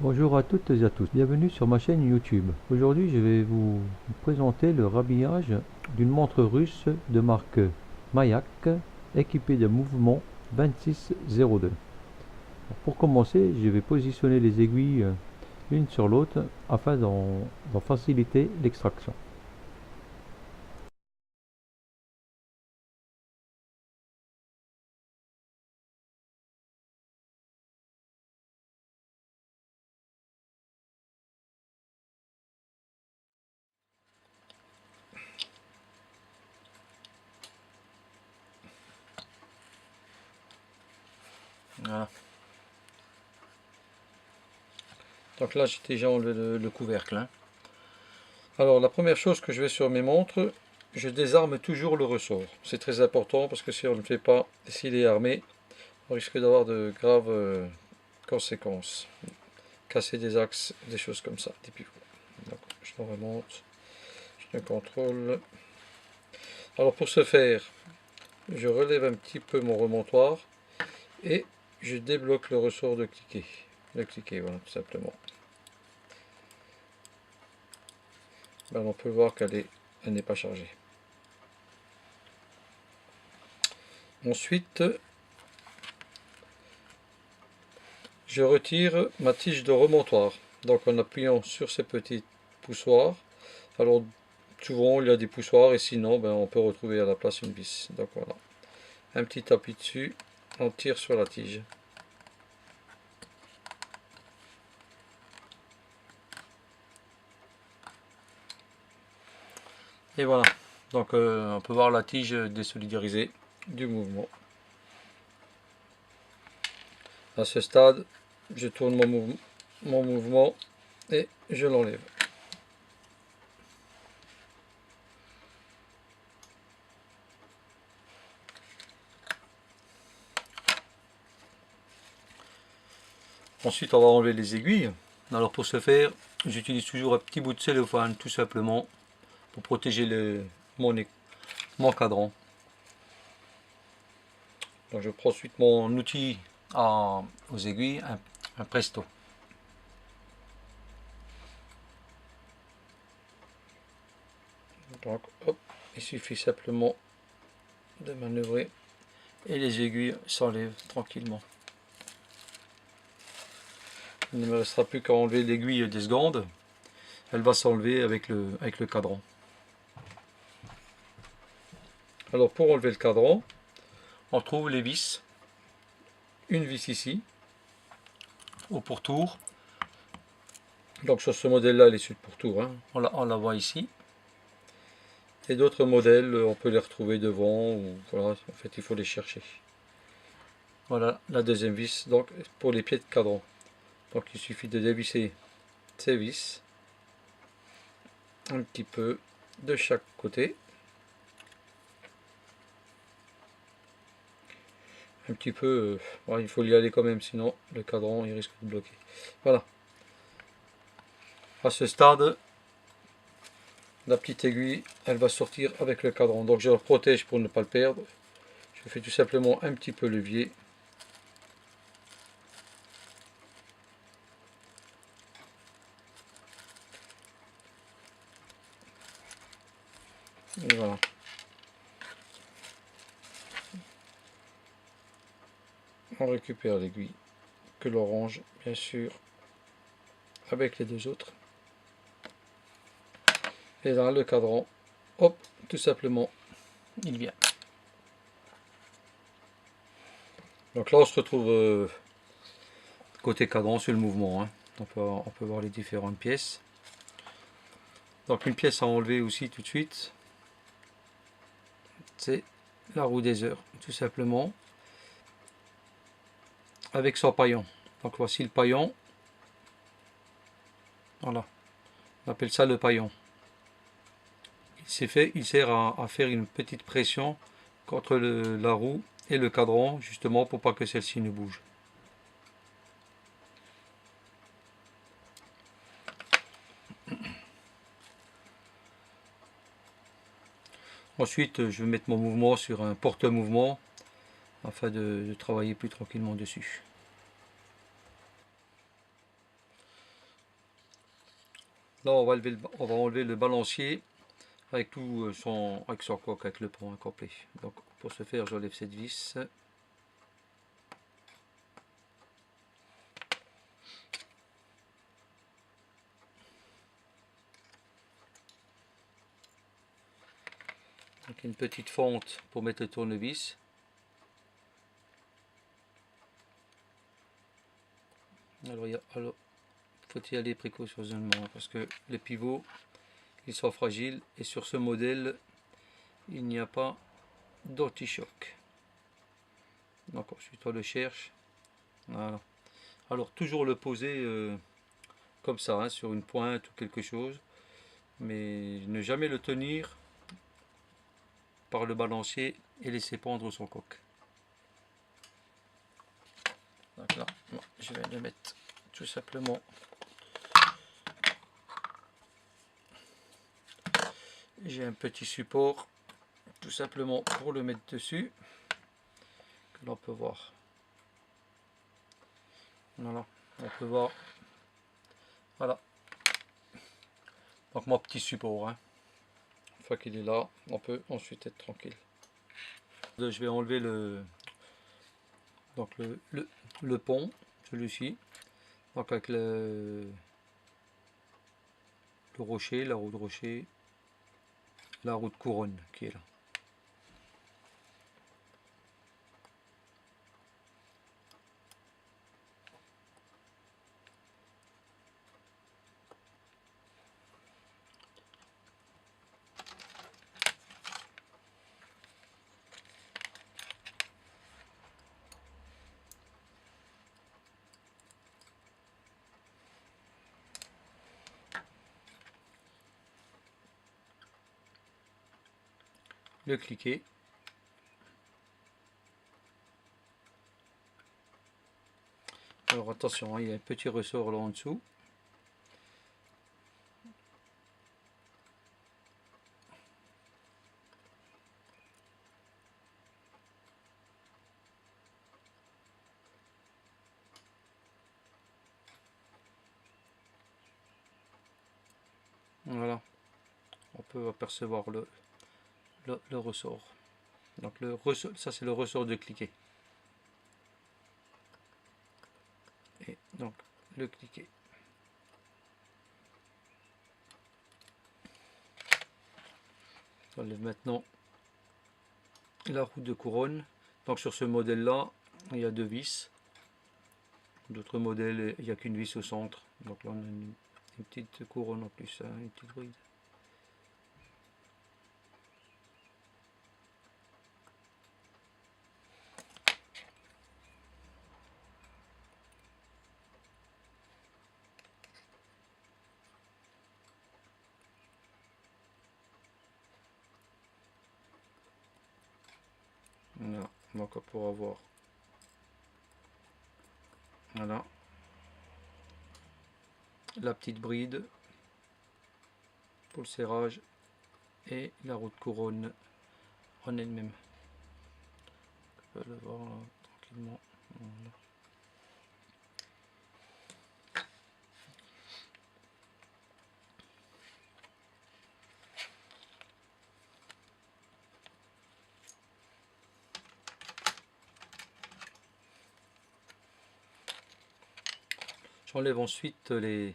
Bonjour à toutes et à tous, bienvenue sur ma chaîne YouTube. Aujourd'hui je vais vous présenter le rhabillage d'une montre russe de marque Mayak équipée de mouvement 2602. Pour commencer, je vais positionner les aiguilles l'une sur l'autre afin d'en faciliter l'extraction. Voilà. Donc là j'ai déjà enlevé le couvercle, hein. Alors la première chose que je vais sur mes montres, je désarme toujours le ressort. C'est très important parce que si on ne le fait pas, s'il est armé, on risque d'avoir de graves conséquences. Casser des axes, des choses comme ça, des pivots. Donc je le remonte, je le contrôle. Alors pour ce faire, je relève un petit peu mon remontoir et je débloque le ressort de cliquer. De cliquer, voilà, tout simplement. Ben, on peut voir qu'elle n'est pas chargée. Ensuite, je retire ma tige de remontoir. Donc en appuyant sur ces petits poussoirs. Alors souvent il y a des poussoirs et sinon ben, on peut retrouver à la place une vis. Donc voilà. Un petit appui dessus, on tire sur la tige. Et voilà. Donc on peut voir la tige désolidarisée du mouvement. À ce stade, je tourne mon mouvement et je l'enlève. Ensuite, on va enlever les aiguilles. Alors pour ce faire, j'utilise toujours un petit bout de cellophane tout simplement pour protéger mon cadran. Donc je prends ensuite mon outil aux aiguilles, un presto. Donc hop, il suffit simplement de manœuvrer et les aiguilles s'enlèvent tranquillement. Il ne me restera plus qu'à enlever l'aiguille des secondes. Elle va s'enlever avec le cadran. Alors pour enlever le cadran, on trouve les vis. Une vis ici, au pourtour. Donc sur ce modèle-là, elle est sur le pourtour, hein. On la voit ici. Et d'autres modèles, on peut les retrouver devant, ou voilà, en fait il faut les chercher. Voilà la deuxième vis, donc pour les pieds de cadran. Donc il suffit de dévisser ces vis, un petit peu de chaque côté. Un petit peu, il faut y aller quand même, sinon le cadran il risque de bloquer. Voilà. À ce stade, la petite aiguille, elle va sortir avec le cadran. Donc je le protège pour ne pas le perdre. Je fais tout simplement un petit peu levier. Et voilà. On récupère l'aiguille, que l'on range bien sûr avec les deux autres. Et là le cadran, hop, tout simplement, il vient. Donc là on se retrouve côté cadran sur le mouvement, hein. On peut voir les différentes pièces. Donc une pièce à enlever aussi tout de suite, c'est la roue des heures, tout simplement, avec son paillon. Donc voici le paillon. Voilà, on appelle ça le paillon. Il sert à faire une petite pression contre la roue et le cadran, justement pour pas que celle-ci ne bouge. Ensuite, je vais mettre mon mouvement sur un porte-mouvement afin de travailler plus tranquillement dessus. Là, on va enlever le balancier avec tout avec son coque, avec le pont complet. Donc, pour ce faire, j'enlève cette vis. Donc, une petite fente pour mettre le tournevis. Alors, faut y aller précautionneusement parce que les pivots, ils sont fragiles et sur ce modèle, il n'y a pas d'anti-choc. Donc ensuite on le cherche. Voilà. Alors toujours le poser comme ça, hein, sur une pointe ou quelque chose, mais ne jamais le tenir par le balancier et laisser pendre son coque. Donc là, je vais le mettre tout simplement. J'ai un petit support tout simplement pour le mettre dessus, que l'on peut voir. Voilà, on peut voir. Voilà. Donc mon petit support, hein. Une fois qu'il est là, on peut ensuite être tranquille. Je vais enlever donc le pont, celui-ci. Donc avec le rocher, la roue de rocher, la roue de couronne qui est là. Le cliquer. Alors attention, hein, il y a un petit ressort là en dessous. Voilà, on peut apercevoir le ressort. Donc le ressort, ça c'est le ressort de cliquer. Et donc le cliquer. J'enlève maintenant la roue de couronne. Donc sur ce modèle là, il y a deux vis. D'autres modèles, il n'y a qu'une vis au centre. Donc là on a une petite couronne en plus, hein, une petite bride. Voilà, donc pour avoir, voilà, la petite bride pour le serrage et la roue de couronne en elle-même. On peut le voir là, tranquillement. Voilà. J'enlève ensuite les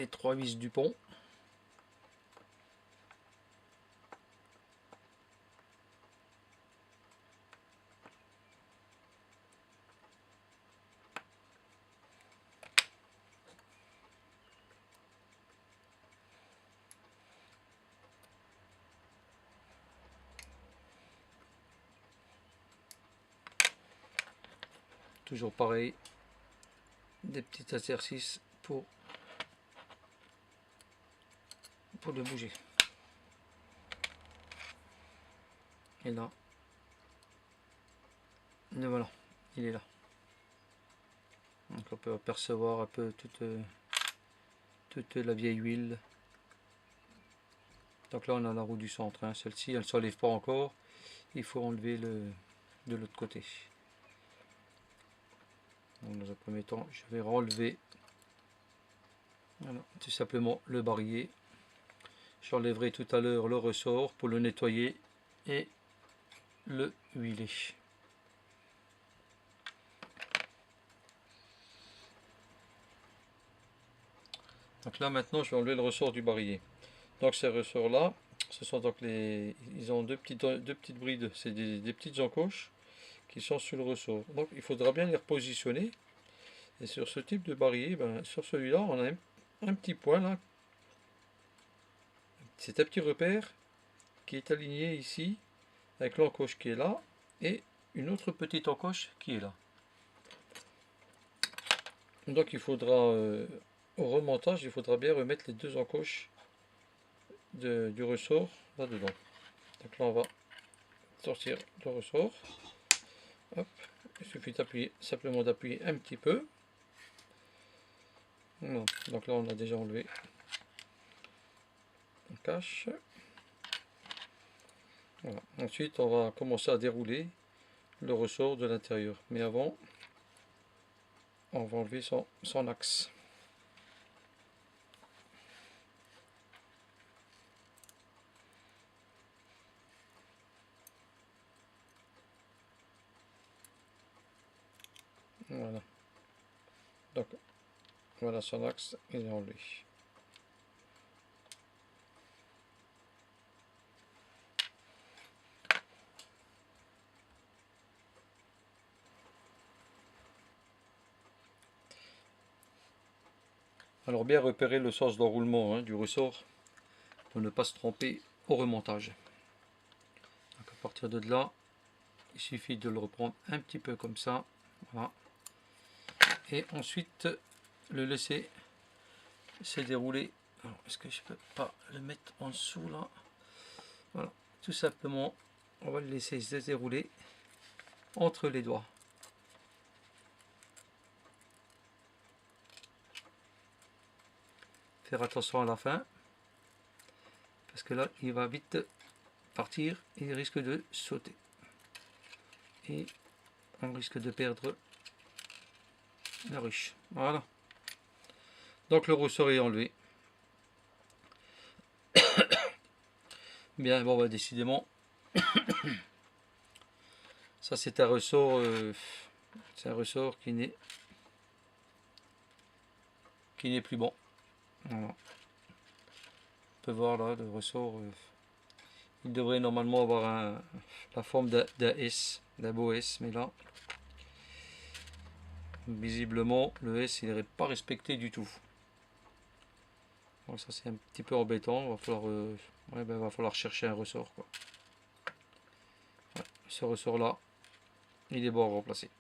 trois vis du pont. Toujours pareil, des petits exercices pour le bouger. Et là, et voilà, il est là. Donc on peut apercevoir un peu toute la vieille huile. Donc là on a la roue du centre, hein. Celle-ci elle ne s'enlève pas encore, il faut enlever de l'autre côté. Donc, dans un premier temps je vais renlever Voilà, tout simplement le barillet. J'enlèverai tout à l'heure le ressort pour le nettoyer et le huiler. Donc là maintenant je vais enlever le ressort du barillet. Donc ces ressorts là, ce sont donc ils ont deux petites brides, c'est des petites encoches qui sont sur le ressort. Donc il faudra bien les repositionner. Et sur ce type de barillet, ben, sur celui-là, on a un petit point là. C'est un petit repère qui est aligné ici avec l'encoche qui est là et une autre petite encoche qui est là. Donc il faudra au remontage, il faudra bien remettre les deux encoches du ressort là-dedans. Donc là on va sortir le ressort. Hop. Il suffit d'appuyer, simplement d'appuyer un petit peu. Non. Donc là on a déjà enlevé. On cache. Voilà. Ensuite on va commencer à dérouler le ressort de l'intérieur. Mais avant, on va enlever son axe. Voilà. Donc voilà son axe, il est enlevé. Alors bien repérer le sens d'enroulement du ressort pour ne pas se tromper au remontage. Donc à partir de là, il suffit de le reprendre un petit peu comme ça. Voilà. Et ensuite le laisser se dérouler. Est-ce que je peux pas le mettre en dessous là? Voilà. Tout simplement, on va le laisser se dérouler entre les doigts. Faire attention à la fin, parce que là il va vite partir et il risque de sauter et on risque de perdre la ruche. Voilà, donc le ressort est enlevé. Bien, bon bah décidément ça c'est un ressort qui n'est plus bon. Voilà. On peut voir là le ressort, il devrait normalement avoir la forme d'un S, d'un beau S, mais là visiblement le S il n'est pas respecté du tout. Donc ça c'est un petit peu embêtant, va falloir chercher un ressort quoi. Ouais, ce ressort là il est bon à remplacer.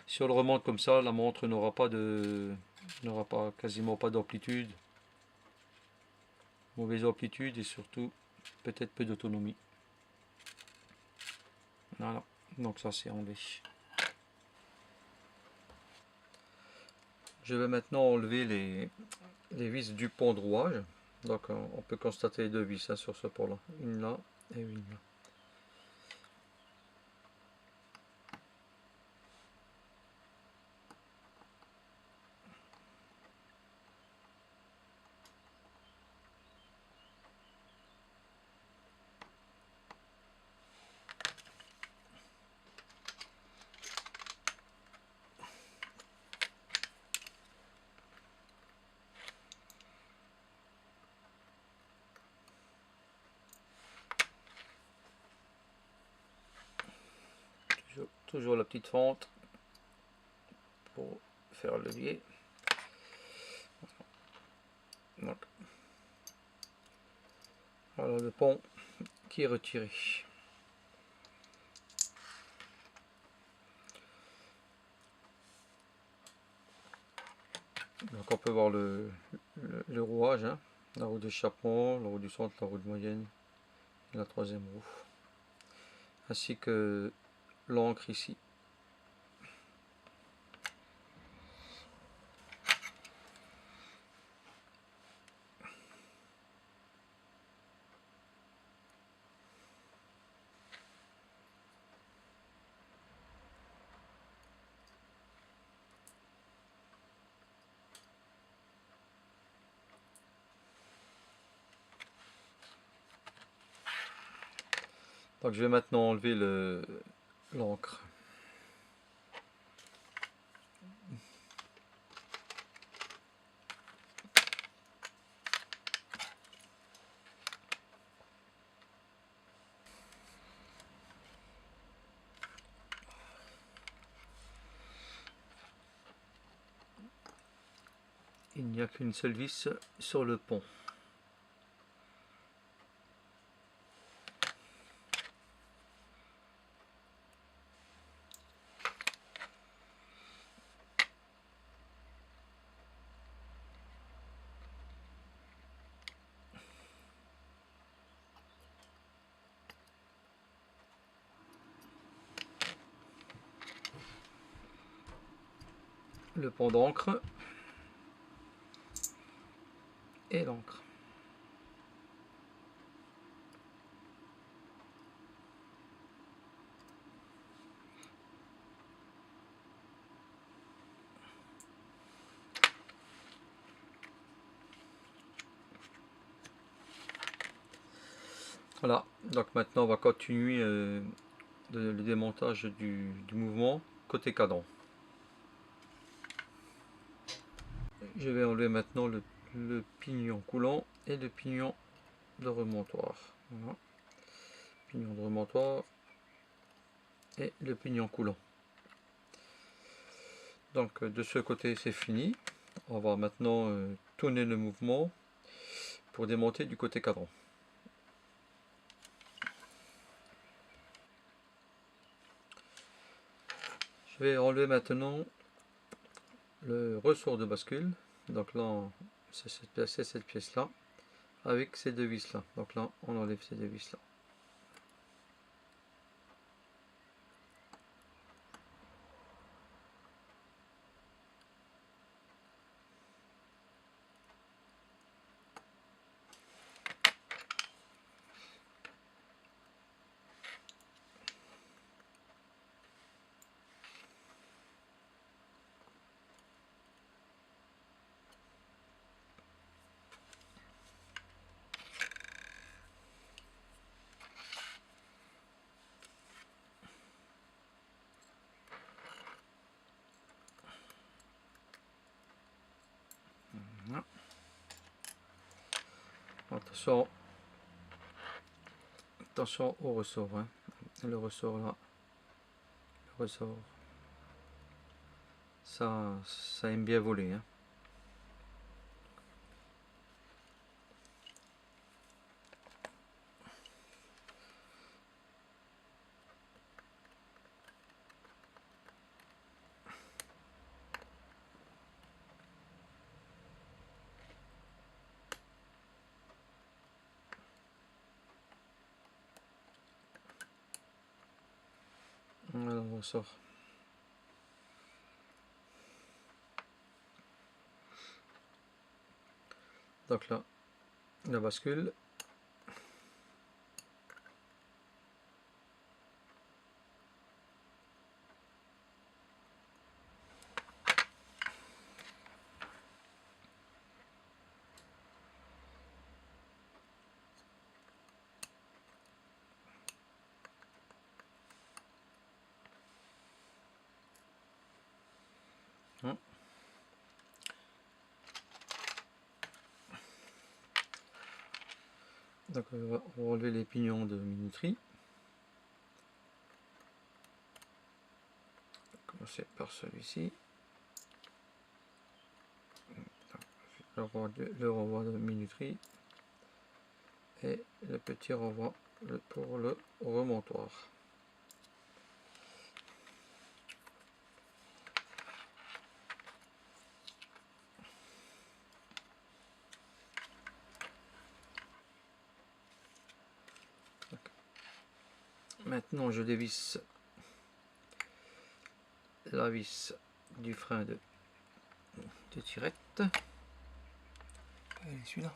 Si on le remonte comme ça, la montre n'aura quasiment pas d'amplitude, mauvaise amplitude et surtout peut-être peu d'autonomie. Voilà, donc ça c'est enlevé. Je vais maintenant enlever les vis du pont de rouage. Donc on peut constater deux vis sur ce pont là, une là et une là. Toujours la petite fente pour faire le levier. Donc, voilà le pont qui est retiré. Donc on peut voir le rouage, la roue d'échappement, la roue du centre, la roue de moyenne et la troisième roue. Ainsi que l'encre ici. Donc je vais maintenant enlever l'encre. Il n'y a qu'une seule vis sur le pont. Le pont d'encre et l'encre. Voilà, donc maintenant on va continuer le démontage du mouvement côté cadran. Je vais enlever maintenant le pignon coulant et le pignon de remontoir. Voilà. Pignon de remontoir et le pignon coulant. Donc de ce côté c'est fini. On va maintenant tourner le mouvement pour démonter du côté cadran. Je vais enlever maintenant le ressort de bascule. Donc là c'est cette pièce là avec ces deux vis là. Donc là on enlève ces deux vis là. Voilà. Attention au ressort, hein. Le ressort là, le ressort, ça aime bien voler, hein. Voilà le ressort. Donc là, la bascule. Hein. Donc on va enlever les pignons de minuterie. Commencer par celui-ci. Le renvoi de minuterie et le petit renvoi pour le remontoir. Maintenant je dévisse la vis du frein de tirette. Allez, celui-là.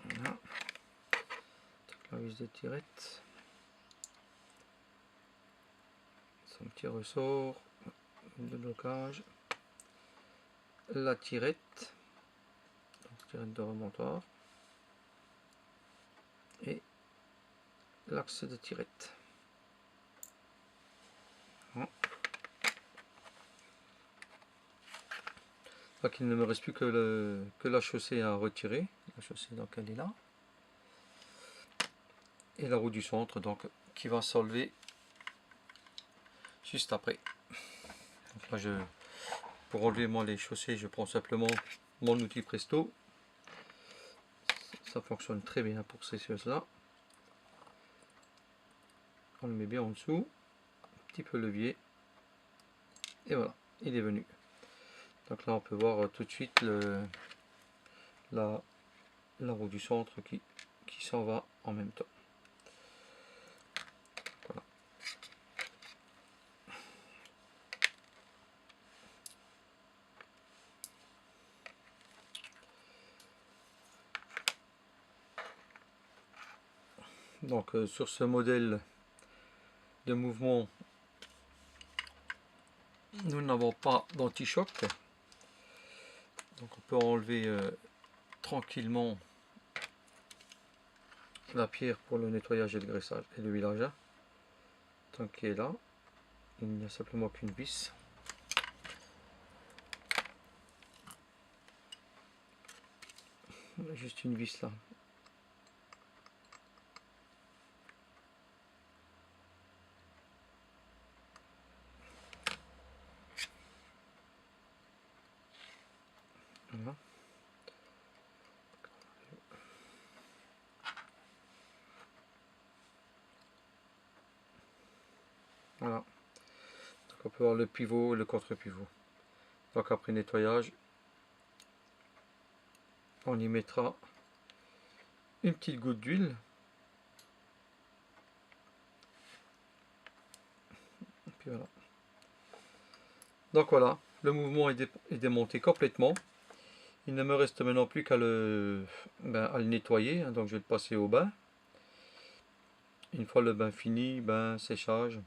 Voilà. La vis de tirette. Son petit ressort de blocage, la tirette, donc tirette de remontoir, et l'axe de tirette. Donc il ne me reste plus que la chaussée à retirer. La chaussée, donc elle est là. Et la roue du centre, donc qui va s'enlever juste après. Donc là, pour enlever moi les chaussées, je prends simplement mon outil Presto. Ça fonctionne très bien pour ces choses-là. On le met bien en dessous, un petit peu levier, et voilà, il est venu. Donc là, on peut voir tout de suite la roue du centre qui s'en va en même temps. Voilà. Donc sur ce modèle de mouvement, nous n'avons pas d'anti-choc. Donc on peut enlever tranquillement la pierre pour le nettoyage et le graissage et le huilage. Tant qu'il est là, il n'y a simplement qu'une vis. Juste une vis là. Voilà. Voilà. Donc on peut voir le pivot et le contre-pivot. Donc après nettoyage, on y mettra une petite goutte d'huile. Puis voilà. Donc voilà, le mouvement est démonté complètement. Il ne me reste maintenant plus qu'à le nettoyer. Donc je vais le passer au bain. Une fois le bain fini, séchage,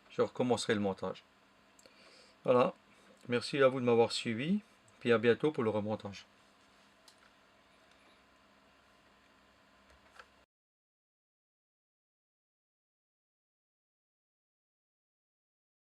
je recommencerai le montage. Voilà, merci à vous de m'avoir suivi, puis à bientôt pour le remontage.